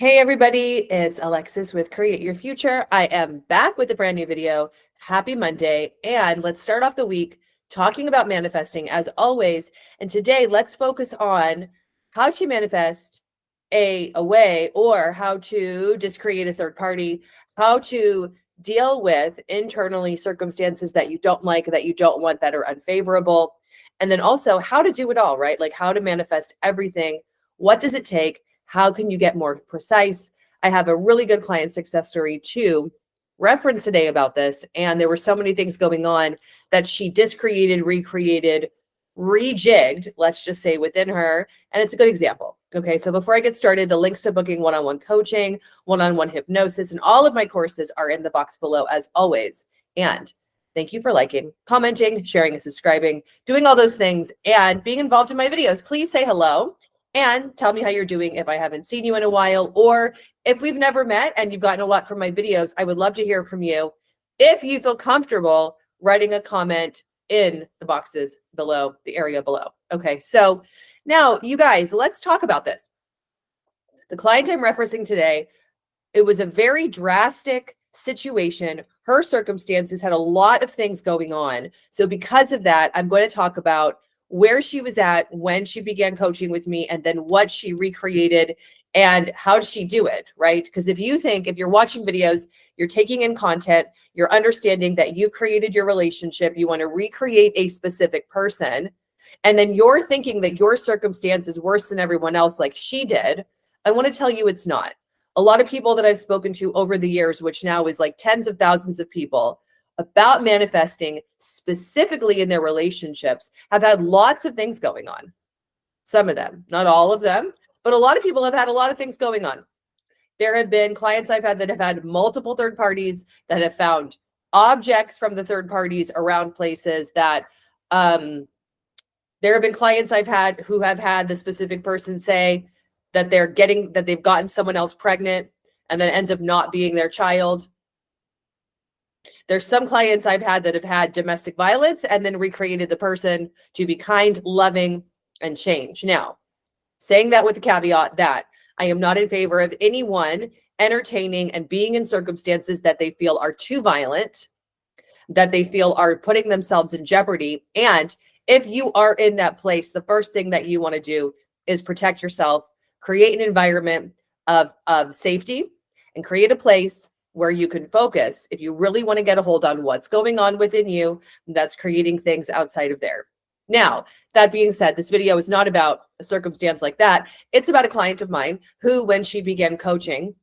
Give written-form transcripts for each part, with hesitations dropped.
Hey everybody, it's Alexis with Create Your Future. I am back with a brand new video. Happy Monday, and let's start off the week talking about manifesting as always. And today let's focus on how to manifest a way, or how to just create a third party, how to deal with internally circumstances that you don't like, that you don't want, that are unfavorable, and then also how to do it all, right? Like how to manifest everything. What does it take? How can you get more precise? I have a really good client success story to reference today about this. And there were so many things going on that she discreated, recreated, rejigged, let's just say, within her. And it's a good example. Okay, so before I get started, the links to booking one-on-one coaching, one-on-one hypnosis, and all of my courses are in the box below as always. And thank you for liking, commenting, sharing, and subscribing, doing all those things, and being involved in my videos. Please say hello. And tell me how you're doing if I haven't seen you in a while, or if we've never met and you've gotten a lot from my videos. I would love to hear from you. If you feel comfortable writing a comment in the boxes below, the area below. Okay, so now you guys, let's talk about this. The client I'm referencing today, it was a very drastic situation. Her circumstances had a lot of things going on. So because of that, I'm going to talk about where she was at when she began coaching with me, and then what she recreated and how did she do it, right? Because if you're watching videos, you're taking in content, you're understanding that you created your relationship, you want to recreate a specific person, and then you're thinking that your circumstance is worse than everyone else like she did, I want to tell you it's not. A lot of people that I've spoken to over the years, which now is like tens of thousands of people, about manifesting specifically in their relationships, have had lots of things going on. Some of them, not all of them, but a lot of people have had a lot of things going on. There have been clients I've had that have had multiple third parties, that have found objects from the third parties around places, that there have been clients I've had who have had the specific person say that they've gotten someone else pregnant, and then it ends up not being their child. There's some clients I've had that have had domestic violence and then recreated the person to be kind, loving, and change. Now, saying that with the caveat that I am not in favor of anyone entertaining and being in circumstances that they feel are too violent, that they feel are putting themselves in jeopardy. And if you are in that place, the first thing that you want to do is protect yourself, create an environment of safety, and create a place where you can focus if you really want to get a hold on what's going on within you that's creating things outside of there. Now, that being said, this video is not about a circumstance like that. It's about a client of mine who, when she began coaching,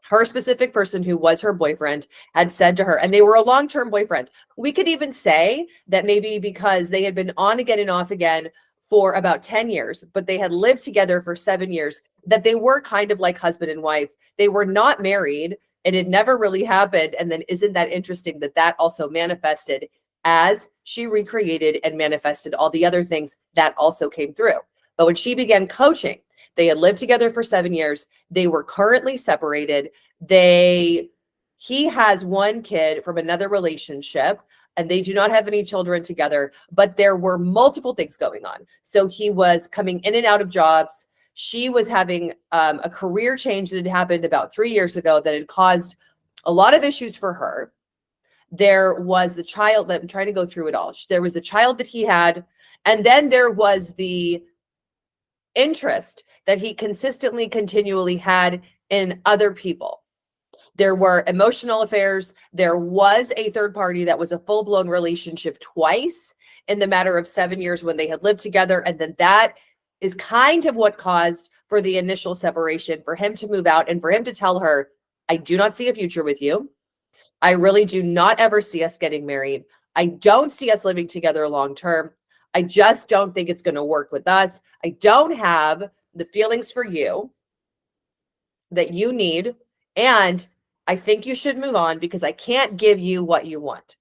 her specific person who was her boyfriend had said to her, and they were a long-term boyfriend. We could even say that maybe because they had been on again and off again for about 10 years, but they had lived together for 7 years, that they were kind of like husband and wife. They were not married. It had never really happened. And then isn't that interesting that that also manifested as she recreated and manifested all the other things that also came through. But when she began coaching, they had lived together for 7 years. They were currently separated. He has one kid from another relationship, and they do not have any children together, but there were multiple things going on. So he was coming in and out of jobs. She was having a career change that had happened about 3 years ago that had caused a lot of issues for her. There was the child that I'm trying to go through it all. There was the child that he had, and then there was the interest that he consistently, continually had in other people. There were emotional affairs. There was a third party that was a full-blown relationship twice in the matter of 7 years when they had lived together. And then that is kind of what caused for the initial separation, for him to move out and for him to tell her, I do not see a future with you. I really do not ever see us getting married. I don't see us living together long-term. I just don't think it's going to work with us. I don't have the feelings for you that you need. And I think you should move on because I can't give you what you want.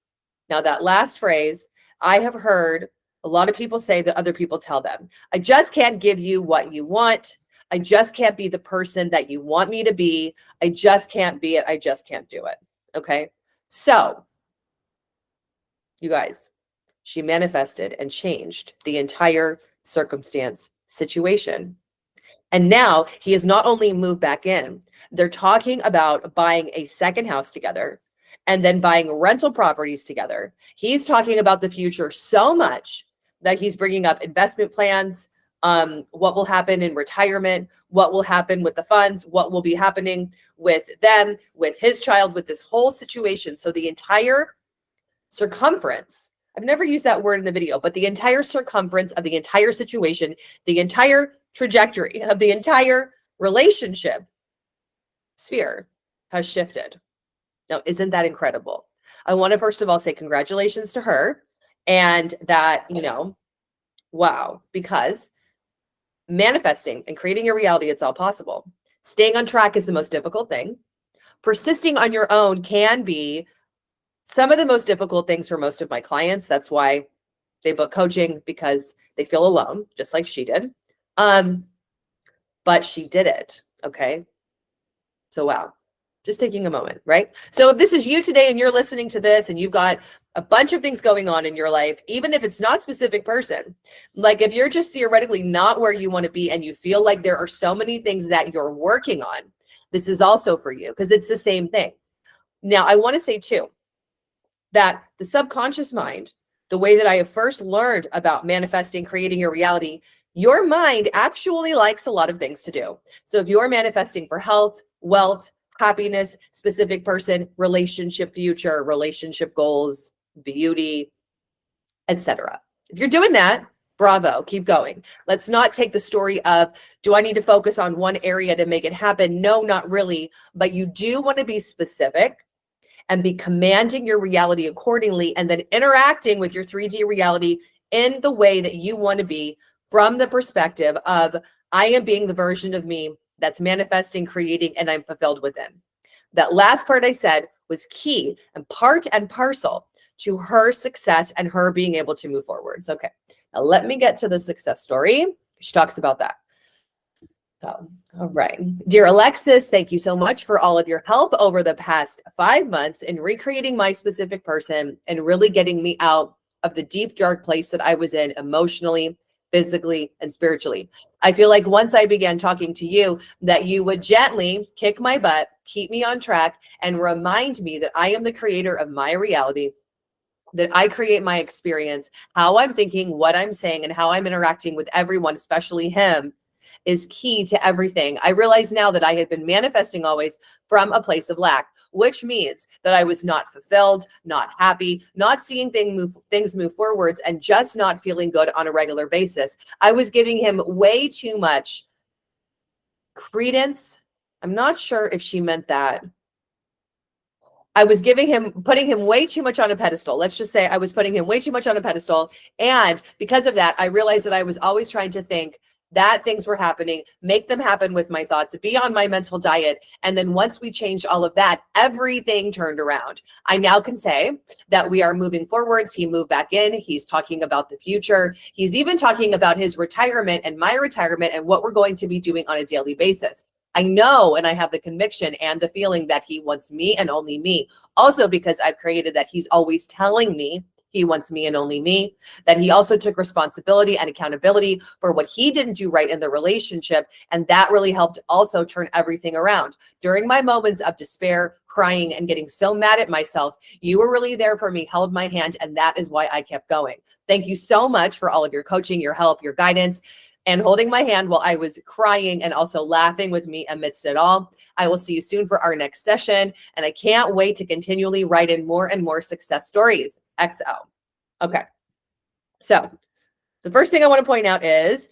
Now, that last phrase, I have heard a lot of people say that other people tell them, I just can't give you what you want. I just can't be the person that you want me to be. I just can't be it. I just can't do it. Okay. So, you guys, she manifested and changed the entire circumstance situation. And now he has not only moved back in, they're talking about buying a second house together and then buying rental properties together. He's talking about the future so much that he's bringing up investment plans, what will happen in retirement, what will happen with the funds, what will be happening with them, with his child, with this whole situation. So the entire circumference, I've never used that word in the video, but the entire circumference of the entire situation, the entire trajectory of the entire relationship sphere has shifted. Now, isn't that incredible? I want to first of all say congratulations to her, and that, wow, because manifesting and creating your reality, it's all possible. Staying on track is the most difficult thing. Persisting on your own can be some of the most difficult things for most of my clients. That's why they book coaching, because they feel alone, just like she did. But she did it. Okay. So, wow. Just taking a moment, right? So if this is you today and you're listening to this and you've got a bunch of things going on in your life, even if it's not specific person, like if you're just theoretically not where you want to be and you feel like there are so many things that you're working on, this is also for you, because it's the same thing. Now, I want to say too, that the subconscious mind, the way that I have first learned about manifesting, creating your reality, your mind actually likes a lot of things to do. So if you're manifesting for health, wealth, happiness, specific person, relationship future, relationship goals, beauty, etc. If you're doing that, bravo, keep going. Let's not take the story of, do I need to focus on one area to make it happen? No, not really. But you do want to be specific and be commanding your reality accordingly, and then interacting with your 3D reality in the way that you want to be, from the perspective of, I am being the version of me that's manifesting, creating, and I'm fulfilled within. That last part I said was key and part and parcel to her success and her being able to move forwards. Okay, now let me get to the success story. She talks about that. So, all right. Dear Alexis, thank you so much for all of your help over the past 5 months in recreating my specific person and really getting me out of the deep, dark place that I was in emotionally, physically, and spiritually. I feel like once I began talking to you, that you would gently kick my butt, keep me on track, and remind me that I am the creator of my reality, that I create my experience, how I'm thinking, what I'm saying, and how I'm interacting with everyone, especially him, is key to everything. I realize now that I had been manifesting always from a place of lack, which means that I was not fulfilled, not happy, not seeing things move forwards, and just not feeling good on a regular basis. I was giving him way too much credence. I'm not sure if she meant that. I was putting him way too much on a pedestal. Let's just say I was putting him way too much on a pedestal. And because of that, I realized that I was always trying to think that things were happening, make them happen with my thoughts, be on my mental diet. And then once we changed all of that, everything turned around. I now can say that we are moving forwards. He moved back in. He's talking about the future. He's even talking about his retirement and my retirement and what we're going to be doing on a daily basis. I know, and I have the conviction and the feeling that he wants me and only me. Also, because I've created that he's always telling me he wants me and only me, that he also took responsibility and accountability for what he didn't do right in the relationship. And that really helped also turn everything around. During my moments of despair, crying, and getting so mad at myself, you were really there for me, held my hand, and that is why I kept going. Thank you so much for all of your coaching, your help, your guidance, and holding my hand while I was crying and also laughing with me amidst it all. I will see you soon for our next session, and I can't wait to continually write in more and more success stories. XO. Okay. So the first thing I want to point out is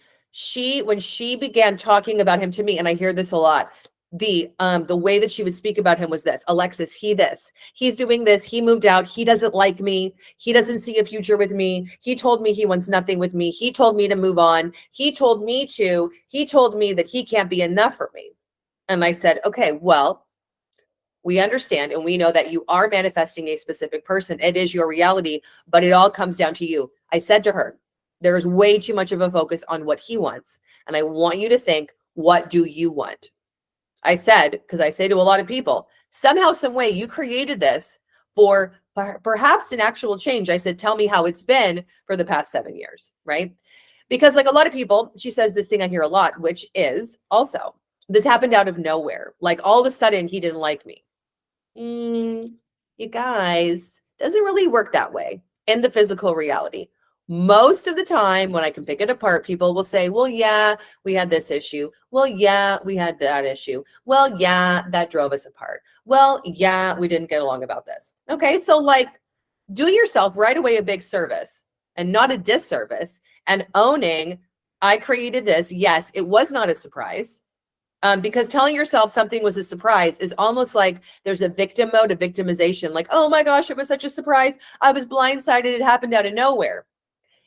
when she began talking about him to me, and I hear this a lot, the way that she would speak about him was this: Alexis, he's doing this, he moved out, he doesn't like me, he doesn't see a future with me, he told me he wants nothing with me, he told me to move on, he told me that he can't be enough for me. And I said, okay, well, we understand and we know that you are manifesting a specific person. It is your reality, but it all comes down to you. I said to her, there is way too much of a focus on what he wants. And I want you to think, what do you want? I said, because I say to a lot of people, somehow, some way you created this for perhaps an actual change. I said, tell me how it's been for the past 7 years, right? Because like a lot of people, she says this thing I hear a lot, which is also, this happened out of nowhere. Like all of a sudden he didn't like me. You guys, doesn't really work that way in the physical reality. Most of the time when I can pick it apart, people will say, well, yeah, we had this issue. Well, yeah, we had that issue. Well, yeah, that drove us apart. Well, yeah, we didn't get along about this. Okay, so like do yourself right away a big service and not a disservice and owning, I created this. Yes, it was not a surprise. Because telling yourself something was a surprise is almost like there's a victim mode of victimization. Like, oh my gosh, it was such a surprise. I was blindsided. It happened out of nowhere.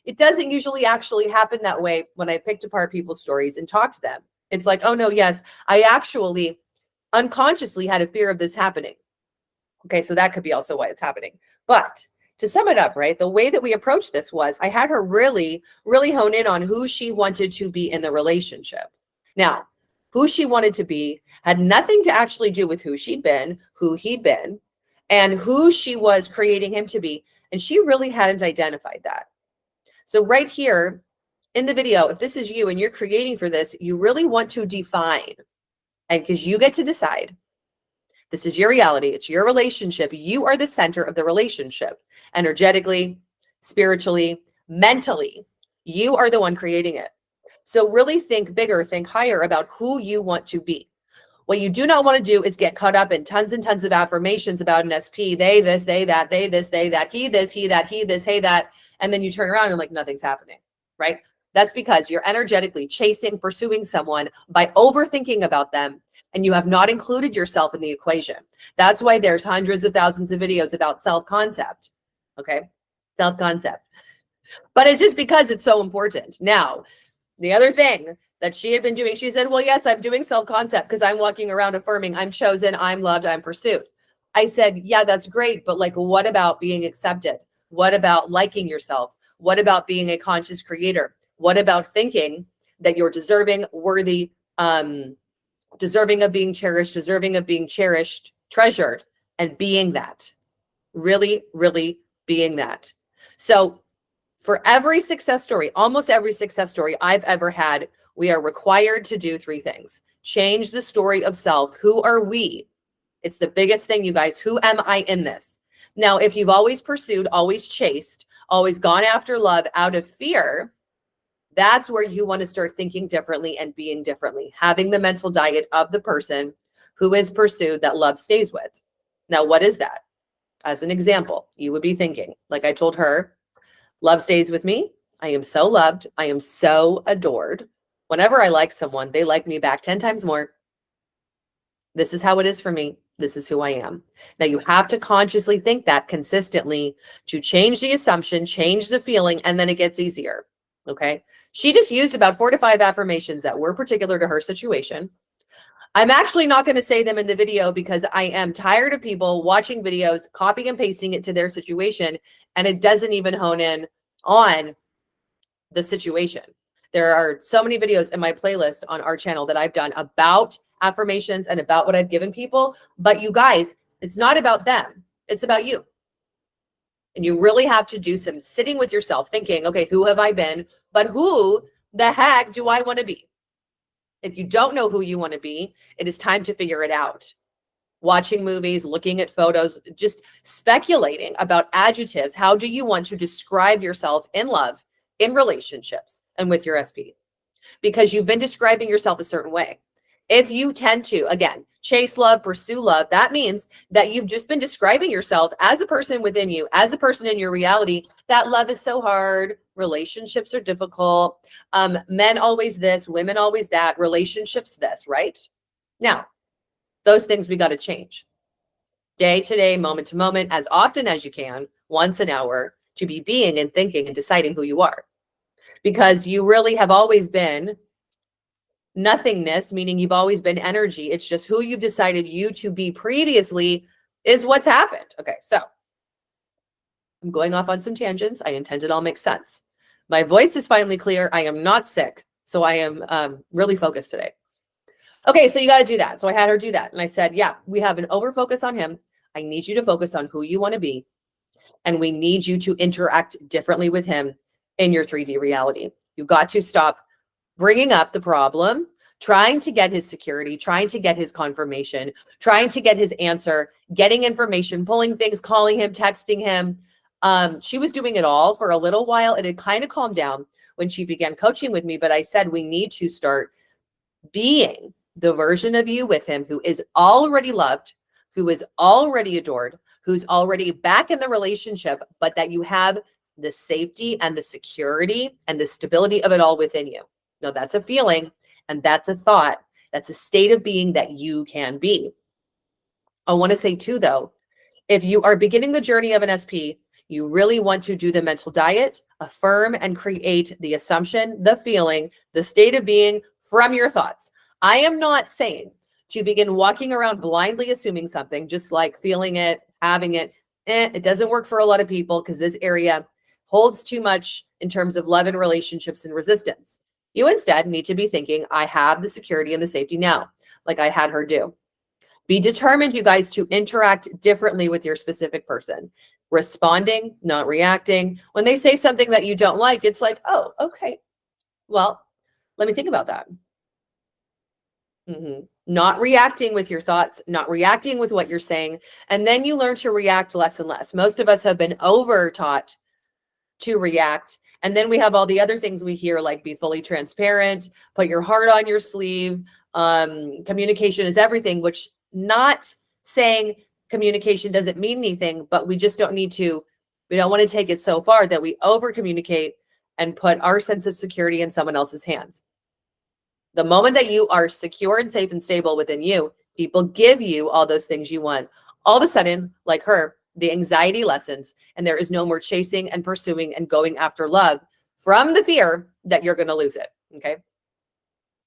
It doesn't usually actually happen that way when I picked apart people's stories and talked to them. It's like, oh no, yes, I actually unconsciously had a fear of this happening. Okay, so that could be also why it's happening. But to sum it up, right, the way that we approached this was I had her really, really hone in on who she wanted to be in the relationship. Now, who she wanted to be had nothing to actually do with who she'd been, who he'd been, and who she was creating him to be. And she really hadn't identified that. So right here in the video, if this is you and you're creating for this, you really want to define, and because you get to decide. This is your reality. It's your relationship. You are the center of the relationship. Energetically, spiritually, mentally, you are the one creating it. So really think bigger, think higher about who you want to be. What you do not want to do is get caught up in tons and tons of affirmations about an SP. They, this, they, that, they, this, they, that, he, this, he, that, he, this, hey, that. And then you turn around and like nothing's happening, right? That's because you're energetically chasing, pursuing someone by overthinking about them, and you have not included yourself in the equation. That's why there's hundreds of thousands of videos about self-concept, okay? Self-concept. But it's just because it's so important. Now, the other thing that she had been doing, she said, well, yes, I'm doing self-concept because I'm walking around affirming I'm chosen, I'm loved, I'm pursued. I said, yeah, that's great. But like, what about being accepted? What about liking yourself? What about being a conscious creator? What about thinking that you're deserving, worthy, deserving of being cherished, treasured, and being that? Really, really being that. So for every success story, almost every success story I've ever had, we are required to do three things. Change the story of self. Who are we? It's the biggest thing, you guys. Who am I in this? Now, if you've always pursued, always chased, always gone after love out of fear, that's where you want to start thinking differently and being differently, having the mental diet of the person who is pursued that love stays with. Now, what is that? As an example, you would be thinking, like I told her, love stays with me. I am so loved. I am so adored. Whenever I like someone, they like me back 10 times more. This is how it is for me. This is who I am. Now you have to consciously think that consistently to change the assumption, change the feeling, and then it gets easier. Okay. She just used about 4 to 5 affirmations that were particular to her situation. I'm actually not going to say them in the video because I am tired of people watching videos, copying and pasting it to their situation, and it doesn't even hone in on the situation. There are so many videos in my playlist on our channel that I've done about affirmations and about what I've given people. But you guys, it's not about them. It's about you. And you really have to do some sitting with yourself thinking, okay, who have I been? But who the heck do I want to be? If you don't know who you want to be, it is time to figure it out. Watching movies, looking at photos, just speculating about adjectives. How do you want to describe yourself in love, in relationships, and with your SP? Because you've been describing yourself a certain way. If you tend to, again, chase love, pursue love, that means that you've just been describing yourself as a person within you, as a person in your reality, that love is so hard, relationships are difficult, men always this, women always that, relationships this, right? Now, those things we got to change. Day to day, moment to moment, as often as you can, once an hour, to be being and thinking and deciding who you are. Because you really have always been nothingness, meaning you've always been energy. It's just who you've decided you to be previously is what's happened. Okay, so I'm going off on some tangents. I intend it all makes sense. My voice is finally clear. I am not sick, so I am really focused today. Okay, so you got to do that. So I had her do that. And I said, yeah, we have an over focus on him. I need you to focus on who you want to be. And we need you to interact differently with him in your 3D reality. You got to stop bringing up the problem, trying to get his security, trying to get his confirmation, trying to get his answer, getting information, pulling things, calling him, texting him. She was doing it all for a little while, and it kind of calmed down when she began coaching with me. But I said, we need to start being the version of you with him who is already loved, who is already adored, who's already back in the relationship, but that you have the safety and the security and the stability of it all within you. No, that's a feeling, and that's a thought. That's a state of being that you can be. I want to say too, though, if you are beginning the journey of an SP, you really want to do the mental diet, affirm and create the assumption, the feeling, the state of being from your thoughts. I am not saying to begin walking around blindly assuming something, just like feeling it, having it. It doesn't work for a lot of people because this area holds too much in terms of love and relationships and resistance. You instead need to be thinking, I have the security and the safety now, like I had her do. Be determined, you guys, to interact differently with your specific person. Responding, not reacting. When they say something that you don't like, it's like, oh, okay. Well, let me think about that. Not reacting with your thoughts, not reacting with what you're saying. And then you learn to react less and less. Most of us have been over-taught to react. And then we have all the other things we hear, like be fully transparent, put your heart on your sleeve. Communication is everything, which not saying communication doesn't mean anything, but we just don't need to, we don't want to take it so far that we over communicate and put our sense of security in someone else's hands. The moment that you are secure and safe and stable within you, people give you all those things you want. All of a sudden, like her, the anxiety lessens, and there is no more chasing and pursuing and going after love from the fear that you're going to lose it. Okay.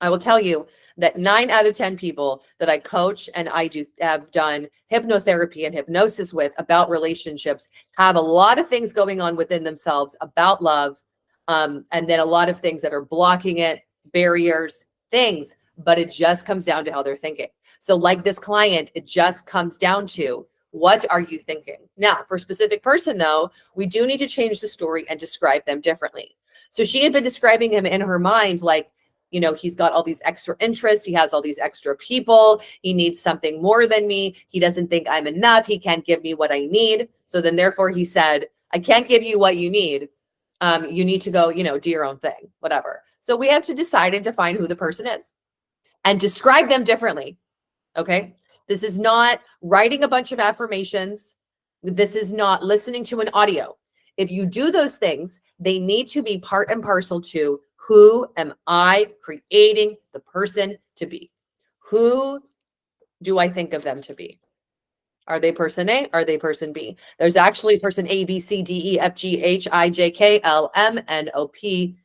I will tell you that 9 out of 10 people that I coach and I have done hypnotherapy and hypnosis with about relationships have a lot of things going on within themselves about love. And then a lot of things that are blocking it, barriers, things, but it just comes down to how they're thinking. So like this client, it just comes down to, what are you thinking? Now, for a specific person, though, we do need to change the story and describe them differently. So she had been describing him in her mind like, you know, he's got all these extra interests. He has all these extra people. He needs something more than me. He doesn't think I'm enough. He can't give me what I need. So then therefore he said, I can't give you what you need. You need to go, you know, do your own thing, whatever. So we have to decide and define who the person is and describe them differently. Okay. This is not writing a bunch of affirmations. This is not listening to an audio. If you do those things, they need to be part and parcel to, who am I creating the person to be? Who do I think of them to be? Are they person A? Are they person B? There's actually person A, B, C, D, E, F, G, H, I, J, K, L, M, N, O, P,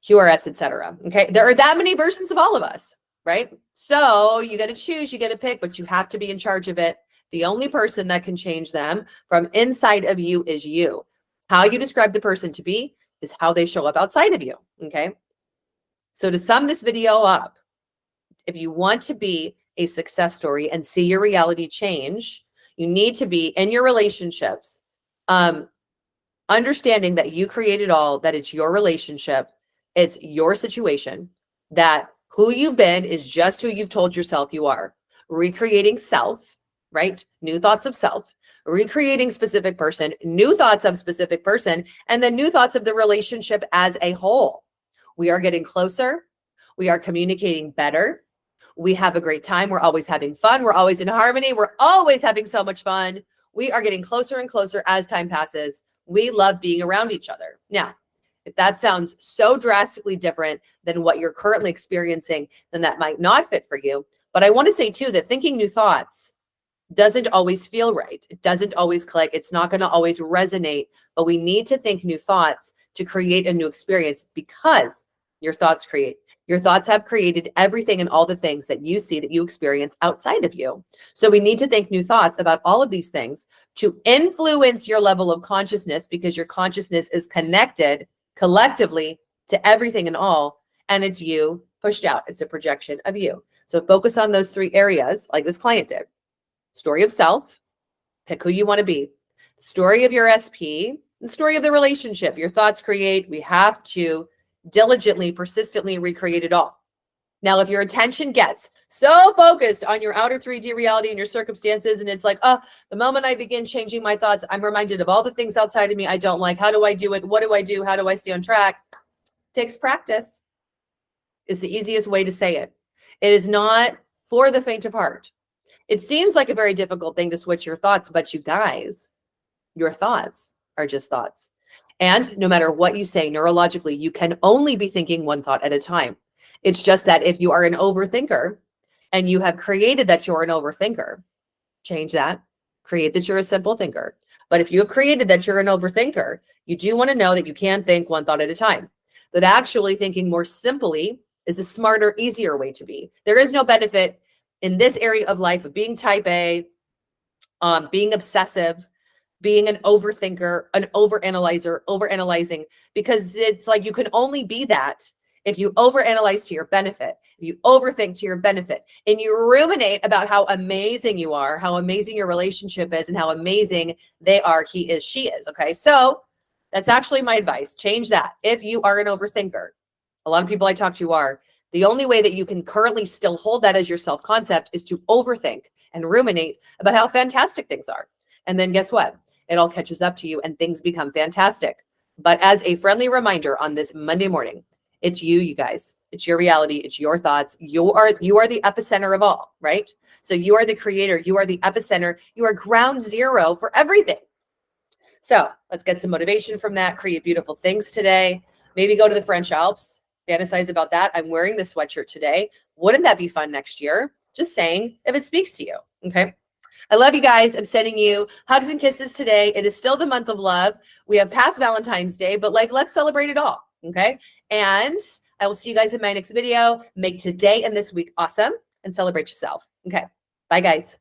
Q, R, S, etc. Okay. There are that many versions of all of us, right? So you got to choose, you got to pick, but you have to be in charge of it. The only person that can change them from inside of you is you. How you describe the person to be is how they show up outside of you. Okay. So to sum this video up, if you want to be a success story and see your reality change, you need to be in your relationships, understanding that you create it all, that it's your relationship, it's your situation, that who you've been is just who you've told yourself you are. Recreating self, right? New thoughts of self, recreating specific person, new thoughts of specific person, and then new thoughts of the relationship as a whole. We are getting closer. We are communicating better. We have a great time. We're always having fun. We're always in harmony. We're always having so much fun. We are getting closer and closer as time passes. We love being around each other. Now, if that sounds so drastically different than what you're currently experiencing, then that might not fit for you. But I want to say too that thinking new thoughts doesn't always feel right. It doesn't always click. It's not going to always resonate, but we need to think new thoughts to create a new experience, because your thoughts create. Your thoughts have created everything and all the things that you see, that you experience outside of you. So we need to think new thoughts about all of these things to influence your level of consciousness, because your consciousness is connected collectively to everything and all, and it's you pushed out. It's a projection of you. So focus on those 3 areas like this client did. Story of self, pick who you want to be. Story of your SP, the story of the relationship. Your thoughts create. We have to diligently, persistently recreate it all. Now, if your attention gets so focused on your outer 3D reality and your circumstances, and it's like, oh, the moment I begin changing my thoughts, I'm reminded of all the things outside of me I don't like. How do I do it? What do I do? How do I stay on track? Takes practice. It's the easiest way to say it. It is not for the faint of heart. It seems like a very difficult thing to switch your thoughts, but you guys, your thoughts are just thoughts. And no matter what you say neurologically, you can only be thinking one thought at a time. It's just that if you are an overthinker and you have created that you're an overthinker, change that, create that you're a simple thinker. But if you have created that you're an overthinker, you do want to know that you can think one thought at a time. That actually thinking more simply is a smarter, easier way to be. There is no benefit in this area of life of being type A, being obsessive, being an overthinker, an overanalyzer, overanalyzing, because it's like you can only be that if you overanalyze to your benefit, if you overthink to your benefit, and you ruminate about how amazing you are, how amazing your relationship is, and how amazing they are, he is, she is. Okay. So that's actually my advice. Change that. If you are an overthinker, a lot of people I talk to are, the only way that you can currently still hold that as your self-concept is to overthink and ruminate about how fantastic things are. And then guess what? It all catches up to you and things become fantastic. But as a friendly reminder on this Monday morning, it's you guys. It's your reality. It's your thoughts. You are the epicenter of all, right? So you are the creator. You are the epicenter. You are ground zero for everything. So let's get some motivation from that. Create beautiful things today. Maybe go to the French Alps. Fantasize about that. I'm wearing this sweatshirt today. Wouldn't that be fun next year? Just saying, if it speaks to you. Okay. I love you guys. I'm sending you hugs and kisses today. It is still the month of love. We have past Valentine's Day, but let's celebrate it all. Okay. And I will see you guys in my next video. Make today and this week awesome and celebrate yourself. Okay. Bye, guys.